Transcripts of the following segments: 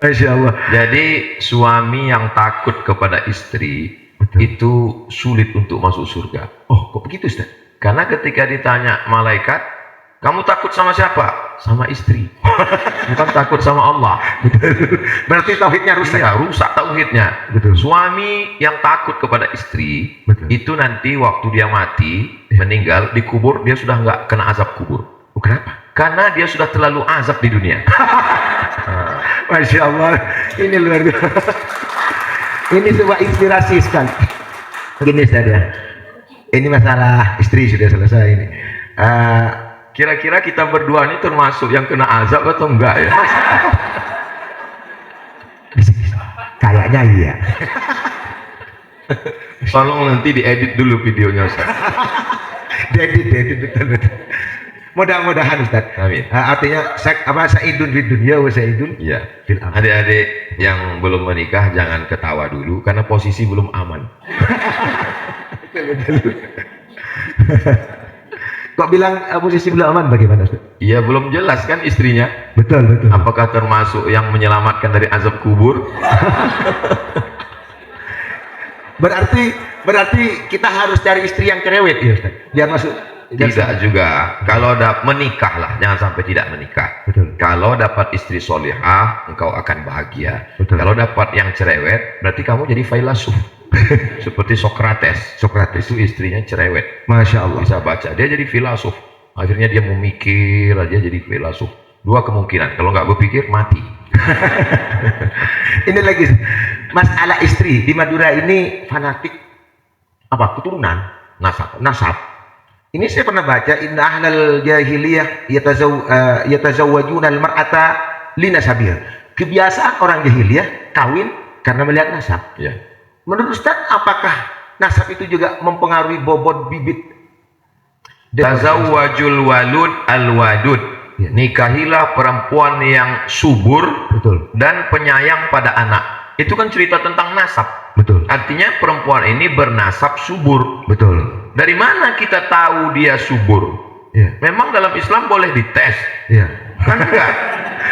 Masya Allah. Jadi suami yang takut kepada istri Betul. itu sulit untuk masuk surga. Oh, kok begitu Ustaz? Karena ketika ditanya malaikat, kamu takut sama siapa? Sama istri. Bukan takut sama Allah. Berarti tauhidnya rusak. Iya, rusak tauhidnya. Betul. Suami yang takut kepada istri, Betul. itu nanti waktu dia mati, meninggal, dikubur, dia sudah nggak kena azab kubur. Oh, kenapa? Karena dia sudah terlalu azab di dunia. Masya Allah, ini luar biasa. Ini sebuah inspirasi sekali. Begini Ustaz ya. Ini masalah istri sudah selesai ini. Kira-kira kita berdua ini termasuk yang kena azab atau enggak ya? Kayaknya iya. Tolong nanti diedit dulu videonya Ustaz. Dedit betul. Mudah-mudahan Ustaz. Amin. Artinya saidun di dunia wa saidun Iya. fil akhirah. Adik-adik yang belum menikah jangan ketawa dulu karena posisi belum aman. Kok bilang posisi belum aman bagaimana Ustaz? Iya, belum jelas kan istrinya. Betul. Apakah termasuk yang menyelamatkan dari azab kubur? Berarti kita harus cari istri yang cerewet ya Ustaz. Biar masuk. Tidak juga. Kalau menikah lah, jangan sampai tidak menikah. Betul. Kalau dapat istri solihah, engkau akan bahagia. Betul. Kalau dapat yang cerewet, berarti kamu jadi filsuf. Seperti Sokrates. Sokrates Itu istrinya cerewet. Masya Allah. Bisa baca. Dia jadi filsuf. Akhirnya dia memikir aja jadi filsuf. Dua kemungkinan. Kalau nggak berpikir, mati. Ini lagi masalah istri di Madura ini fanatik apa keturunan nasab. Ini saya pernah baca inna ahlal jahiliyah yatazawwajuna al-mar'ata linasabih. Kebiasaan orang jahiliyah kawin karena melihat nasab. Ya. Menurut Ustaz, apakah nasab itu juga mempengaruhi bobot bibit? Tazawwajul walud al-wadud. Ya. Nikahilah perempuan yang subur Betul. dan penyayang pada anak. Itu kan cerita tentang nasab. Betul. Artinya perempuan ini bernasab subur. Betul. Dari mana kita tahu dia subur? Iya. Memang dalam Islam boleh dites. Iya. Kan enggak?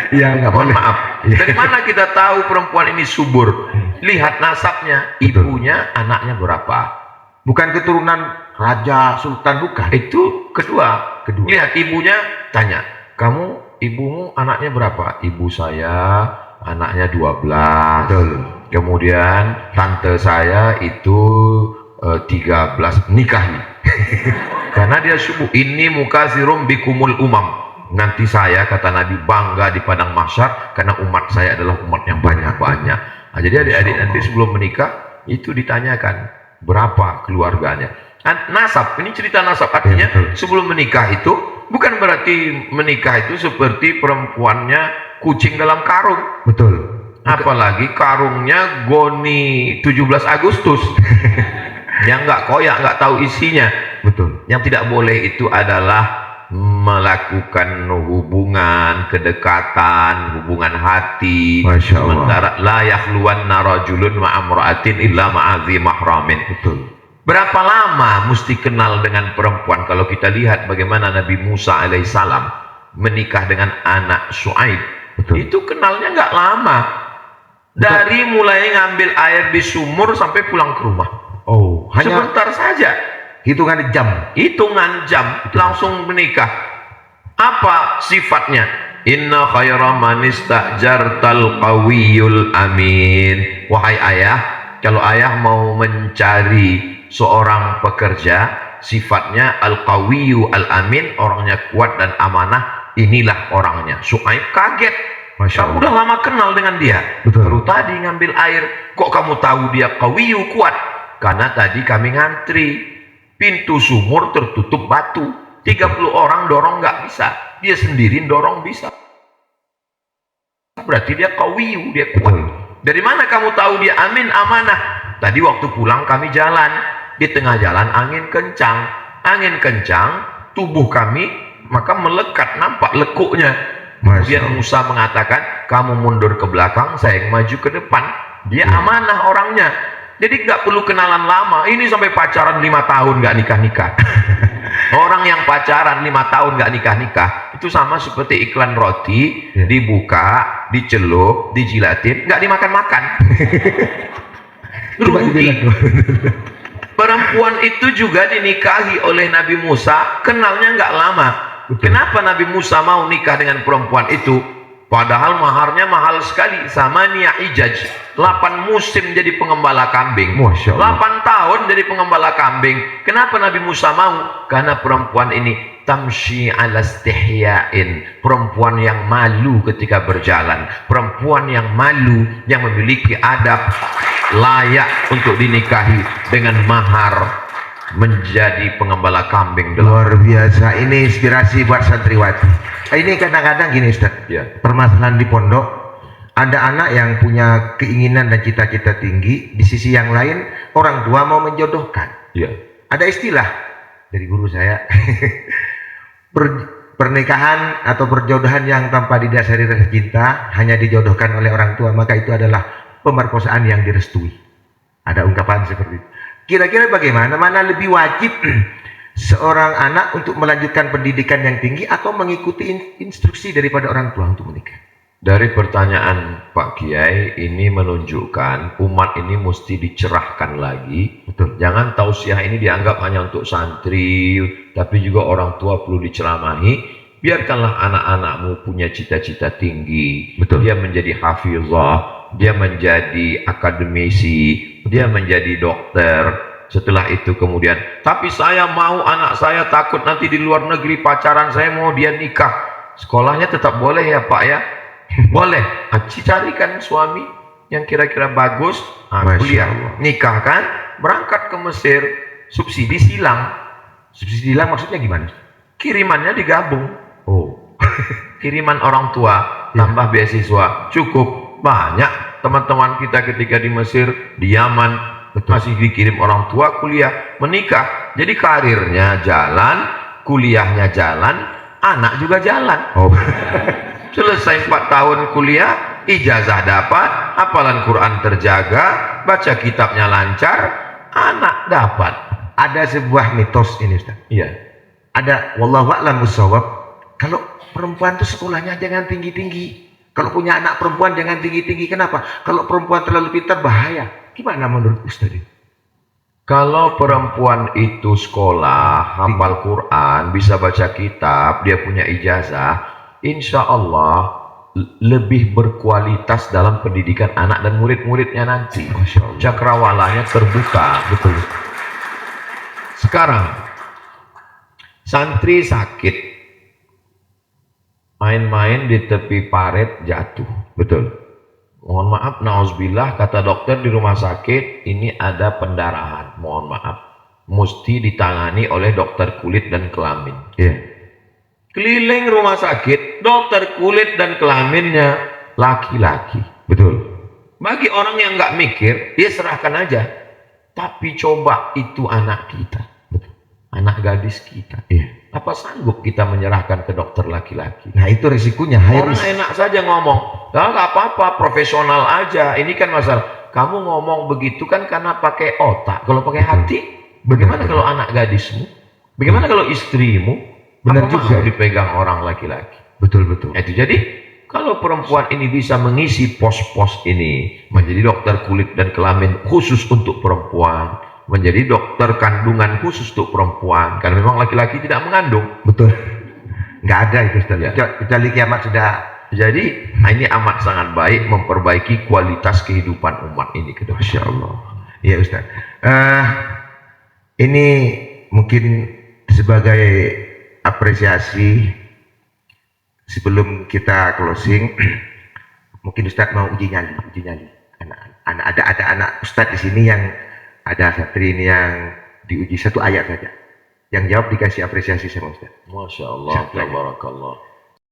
Iya, enggak Mohon boleh. maaf. Iya. Dari mana kita tahu perempuan ini subur? Lihat nasabnya, ibunya, anaknya berapa. Bukan keturunan raja, sultan, bukan. Itu kedua. Kedua. Lihat ibunya, tanya, kamu, ibumu anaknya berapa? Ibu saya anaknya 12. Betul. Kemudian tante saya itu 13, nikahi. Karena dia subuh, ini mukazirum bikumul umam. Nanti saya, kata Nabi, bangga di padang mahsyar karena umat saya adalah umat yang banyak-banyak. Nah, jadi adik-adik nanti sebelum menikah itu ditanyakan berapa keluarganya. Nasab, ini cerita nasab, artinya sebelum menikah itu bukan berarti menikah itu seperti perempuannya kucing dalam karung. Betul. Apalagi karungnya goni 17 Agustus. Yang nggak koyak, nggak tahu isinya. Betul. Yang tidak boleh itu adalah melakukan hubungan, kedekatan, hubungan hati. Masya Allah. Sementara la yakhluwanna rajulun ma'amra'atin illa ma'adhi mahramin. Betul. Berapa lama mesti kenal dengan perempuan? Kalau kita lihat bagaimana Nabi Musa alaihissalam menikah dengan anak Syuaib. Betul. Itu kenalnya nggak lama. Dari mulai ngambil air di sumur sampai pulang ke rumah. Oh, hanya Sebentar saja. hitungan jam. Hitungan jam langsung menikah. Apa sifatnya? Inna khaira man istajartal qawiyul amin. Wahai ayah, kalau ayah mau mencari seorang pekerja, sifatnya al-qawiyu al-amin, orangnya kuat dan amanah, inilah orangnya. Syuaib kaget. Masya Kamu Allah. udah lama kenal dengan dia. Betul. Baru tadi ngambil air. Kok kamu tahu dia qawiyu kuat? Karena tadi kami ngantri. Pintu sumur tertutup batu. 30 orang dorong nggak bisa. Dia sendiri dorong bisa. Berarti dia qawiyu, dia kuat. Betul. Dari mana kamu tahu dia amin, amanah? Tadi waktu pulang kami jalan. Di tengah jalan angin kencang. Angin kencang, tubuh kami maka melekat, nampak lekuknya. Kemudian Musa mengatakan, kamu mundur ke belakang, saya yang maju ke depan. Dia amanah orangnya. Jadi nggak perlu kenalan lama. Ini sampai pacaran 5 tahun nggak nikah-nikah. Orang yang pacaran 5 tahun nggak nikah-nikah Itu sama seperti iklan roti, Ya. dibuka, dicelup, dijilatin, nggak dimakan-makan. Coba Rugi. dibilang tuh. Perempuan itu juga dinikahi oleh Nabi Musa, kenalnya nggak lama. Betul. Kenapa Nabi Musa mau nikah dengan perempuan itu? Padahal maharnya mahal sekali. Sama Nia Ijaj, 8 musim jadi pengembala kambing. Masya Allah. 8 tahun jadi pengembala kambing. Kenapa Nabi Musa mau? Karena perempuan ini tamshi ala istihyain, perempuan yang malu ketika berjalan, perempuan yang malu, yang memiliki adab, layak untuk dinikahi dengan mahar menjadi pengembala kambing. Luar biasa, ini inspirasi buat santriwati. Ini kadang-kadang gini Ustaz, Ya. permasalahan di pondok, ada anak yang punya keinginan dan cita-cita tinggi, di sisi yang lain orang tua mau menjodohkan. Ya. Ada istilah dari guru saya, pernikahan atau perjodohan yang tanpa didasari rasa cinta, hanya dijodohkan oleh orang tua, maka itu adalah pemerkosaan yang direstui. Ada ungkapan seperti itu. Kira-kira bagaimana? Mana lebih wajib seorang anak untuk melanjutkan pendidikan yang tinggi atau mengikuti instruksi daripada orang tua untuk menikah? Dari pertanyaan Pak Kiai ini menunjukkan umat ini mesti dicerahkan lagi. Betul. Jangan tausiah ini dianggap hanya untuk santri, tapi juga orang tua perlu diceramahi. Biarkanlah anak-anakmu punya cita-cita tinggi. Betul. Dia menjadi hafizah, dia menjadi akademisi, dia menjadi dokter. Setelah itu kemudian, tapi saya mau anak saya takut nanti di luar negeri pacaran, saya mau dia nikah. Sekolahnya tetap boleh ya Pak ya? Boleh. Carikan suami yang kira-kira bagus, Masya kuliah, Allah. nikahkan, berangkat ke Mesir, subsidi silang. Subsidi silang maksudnya gimana? Kirimannya digabung. Oh, Kiriman orang tua tambah beasiswa cukup banyak. Teman-teman kita ketika di Mesir, di Yaman, masih dikirim orang tua kuliah, menikah. Jadi karirnya jalan, kuliahnya jalan, anak juga jalan. oh. Selesai 4 tahun kuliah, ijazah dapat, hafalan Quran terjaga, baca kitabnya lancar, anak dapat. Ada sebuah mitos ini Ustaz. Iya. Ada wallahu a'lam bissawab, kalau perempuan itu sekolahnya jangan tinggi-tinggi. Kalau punya anak perempuan jangan tinggi-tinggi. Kenapa? Kalau perempuan terlalu pintar bahaya. Gimana menurut Ustaz? Kalau perempuan itu sekolah, hafal Quran, bisa baca kitab, dia punya ijazah, insya Allah lebih berkualitas dalam pendidikan anak dan murid-muridnya nanti. Masya Allah. Cakrawalanya terbuka. Betul. Sekarang, santri sakit, main-main di tepi paret jatuh. Betul. Mohon maaf, nauzubillah, kata dokter di rumah sakit, ini ada pendarahan. Mohon maaf. Mesti ditangani oleh dokter kulit dan kelamin. Iya. Keliling rumah sakit, dokter kulit dan kelaminnya laki-laki. Betul. Bagi orang yang nggak mikir, dia serahkan aja. Tapi coba itu anak kita. Betul. Anak gadis kita. Iya. Apa sanggup kita menyerahkan ke dokter laki-laki? Nah itu risikonya. High Orang risk. enak saja ngomong, nggak apa-apa, profesional aja. Ini kan masalah. Kamu ngomong begitu kan karena pakai otak. Kalau pakai hati, bagaimana kalau anak gadismu? Bagaimana kalau istrimu? Benar Apa juga. mau dipegang orang laki-laki? Betul. Itu jadi kalau perempuan ini bisa mengisi pos-pos ini, menjadi dokter kulit dan kelamin khusus untuk perempuan, menjadi dokter kandungan khusus untuk perempuan, karena memang laki-laki tidak mengandung. Betul. Nggak ada itu Ustaz. Ya. Kecuali kiamat sudah. Jadi ini amat sangat baik memperbaiki kualitas kehidupan umat ini ke depan. Masya Allah. Iya Ustaz. Ini mungkin sebagai apresiasi sebelum kita closing, mungkin Ustaz mau uji nyali. Ada anak Ustaz di sini yang ada santri ini yang diuji satu ayat saja. Yang jawab dikasih apresiasi sama Ustaz. Masya Allah, Siapa ya? tabarakallah.